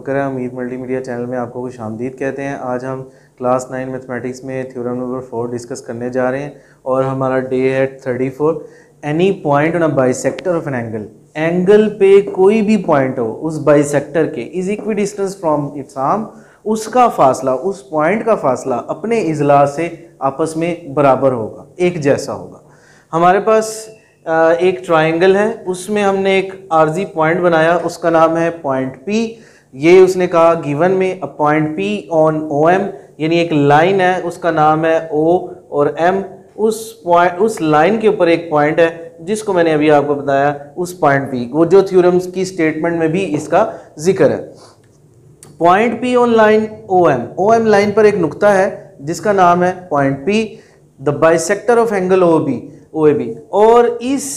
बकर है। उम्मीद multimedia channel में आपको खुशामदीद कहते हैं। आज हम क्लास 9 मैथमेटिक्स में थ्योरम नंबर 4 डिस्कस करने जा रहे हैं और हमारा डे है 34। Any point on a bisector of an angle पे कोई भी पॉइंट हो उस बाइसेक्टर के is equi distance from its arm, उसका फासला, उस पॉइंट का फासला अपने इजला से आपस में बराबर होगा, एक जैसा होगा। हमारे पास एक ट्राइंगल है, उसमें हमने एक आर्जी पॉइंट बनाया, उसका नाम है पॉइंट P। ये उसने कहा गिवन में a point P on OM, यानी एक लाइन है, उसका नाम है O और M। उस लाइन के ऊपर एक पॉइंट है जिसको मैंने अभी आपको बताया, उस पॉइंट P, वो जो थ्योरम्स की स्टेटमेंट में भी इसका जिक्र है। Point P on line OM line पर एक नुक्ता है जिसका नाम है point P, the bisector of angle OAB, और इस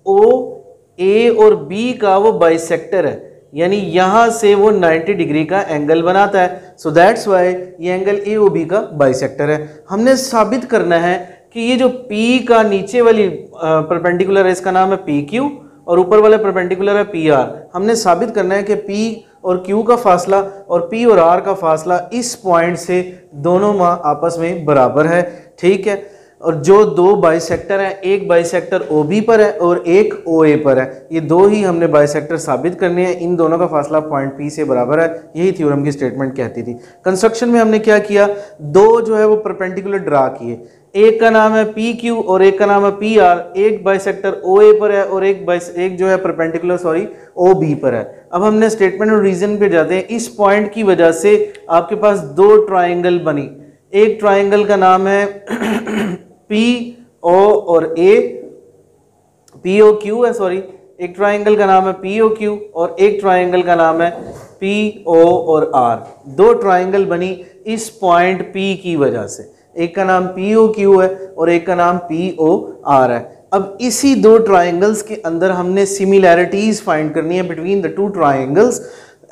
OA और B का वो बाइसेक्टर है, यानी यहां से वो 90 डिग्री का एंगल बनाता है। सो दैट्स वाई ये एंगल AOB का बाइसेक्टर है। हमने साबित करना है कि ये जो P का नीचे वाली परपेंडिकुलर है, इसका नाम है PQ, और ऊपर वाला परपेंडिकुलर है PR। हमने साबित करना है कि P और Q का फासला और P और R का फासला इस पॉइंट से दोनों आपस में बराबर है, ठीक है। और जो दो बाइसेक्टर हैं, एक बाइसेक्टर OB पर है और एक OA पर है, ये दो ही हमने बाइसेक्टर साबित करने हैं। इन दोनों का फासला पॉइंट P से बराबर है, यही थ्योरम की स्टेटमेंट कहती थी। कंस्ट्रक्शन में हमने क्या किया, दो जो है वो परपेंडिकुलर ड्रा किए, एक का नाम है PQ और एक का नाम है PR। एक बाइसेक्टर OA पर है और एक जो है परपेंडिकुलर OB पर है। अब हमने स्टेटमेंट और रीजन पे जाते हैं। इस पॉइंट की वजह से आपके पास दो ट्राइंगल बनी, एक ट्राइंगल का नाम है PO और A, POQ है, सॉरी, एक ट्राइंगल का नाम है POQ और एक ट्राइंगल का नाम है PO और R। दो ट्राइंगल बनी इस पॉइंट P की वजह से, एक का नाम POQ है और एक का नाम POR है। अब इसी दो ट्राइंगल्स के अंदर हमने सिमिलैरिटीज फाइंड करनी है between the two triangles.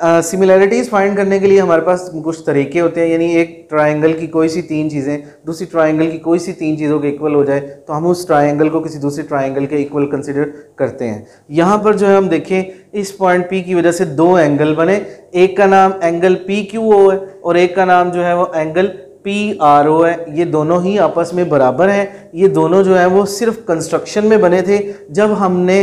Similarities find करने के लिए हमारे पास कुछ तरीके होते हैं, यानी एक ट्राइंगल की कोई सी तीन चीज़ें दूसरी ट्राइंगल की कोई सी तीन चीज़ों के इक्वल हो जाए तो हम उस ट्राइंगल को किसी दूसरे ट्राइंगल के इक्वल कंसिडर करते हैं। यहाँ पर जो है हम देखें, इस पॉइंट P की वजह से दो एंगल बने, एक का नाम एंगल PQO है और एक का नाम जो है वो एंगल PRO है। ये दोनों ही आपस में बराबर हैं। ये दोनों जो है वो सिर्फ कंस्ट्रक्शन में बने थे। जब हमने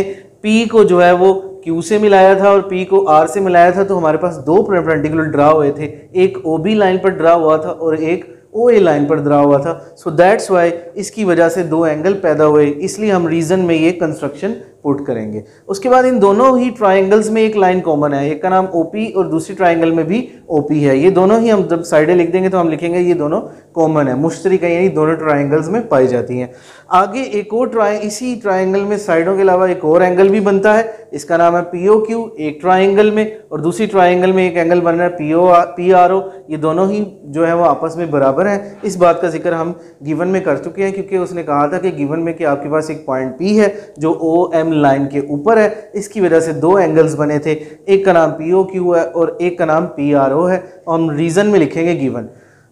P को जो है वो Q से मिलाया था और P को R से मिलाया था तो हमारे पास दो परपेंडिकुलर ड्रा हुए थे, एक OB लाइन पर ड्रा हुआ था और एक OA लाइन पर ड्रा हुआ था। सो दैट्स वाई इसकी वजह से दो एंगल पैदा हुए, इसलिए हम रीजन में ये कंस्ट्रक्शन पुट करेंगे। उसके बाद इन दोनों ही ट्राइंगल्स में एक लाइन कॉमन है, एक का नाम OP और दूसरी ट्राइंगल में भी OP है। ये दोनों ही हम जब साइडें लिख देंगे तो हम लिखेंगे ये दोनों कॉमन है, मुश्तरक है, यानी दोनों ट्राइंगल्स में पाई जाती हैं। आगे एक और इसी ट्राइंगल में साइडों के अलावा एक और एंगल भी बनता है, इसका नाम है POQ, एक ट्राइंगल में, और दूसरी ट्राइंगल में एक एंगल बन रहा है PRO। ये दोनों ही जो है वो आपस में बराबर हैं। इस बात का जिक्र हम गिवन में कर चुके हैं, क्योंकि उसने कहा था कि गिवन में कि आपके पास एक पॉइंट P है जो OM लाइन के ऊपर है, इसकी वजह से दो एंगल्स बने थे, एक का नाम POQ है और एक का नाम PRO है, और हम रीजन में लिखेंगे गिवन।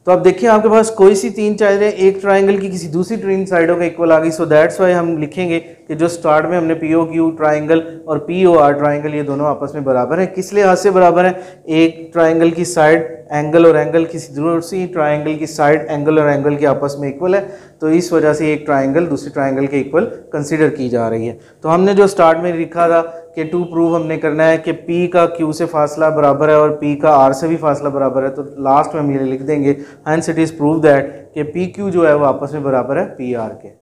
तो अब देखिए आपके पास कोई सी तीन चाइल्ड है, एक ट्राइंगल की किसी दूसरी तीन साइडों का इक्वल आ गई। सो दैट्स वाई हम लिखेंगे कि जो स्टार्ट में हमने POQ ट्राइंगल और POR ट्राइंगल ये दोनों आपस में बराबर हैं। किस लिहाज से बराबर है, एक ट्राइंगल की साइड एंगल और एंगल किसी दूसरी ट्राइंगल की साइड एंगल और एंगल के आपस में इक्वल है, तो इस वजह से एक ट्राइंगल दूसरी ट्राइंगल के इक्वल कंसीडर की जा रही है। तो हमने जो स्टार्ट में लिखा था कि टू प्रूव हमने करना है कि P का Q से फासला बराबर है और P का R से भी फासला बराबर है, तो लास्ट में हम ये लिख देंगे, hence it is prove that कि PQ जो है वो आपस में बराबर है PR के।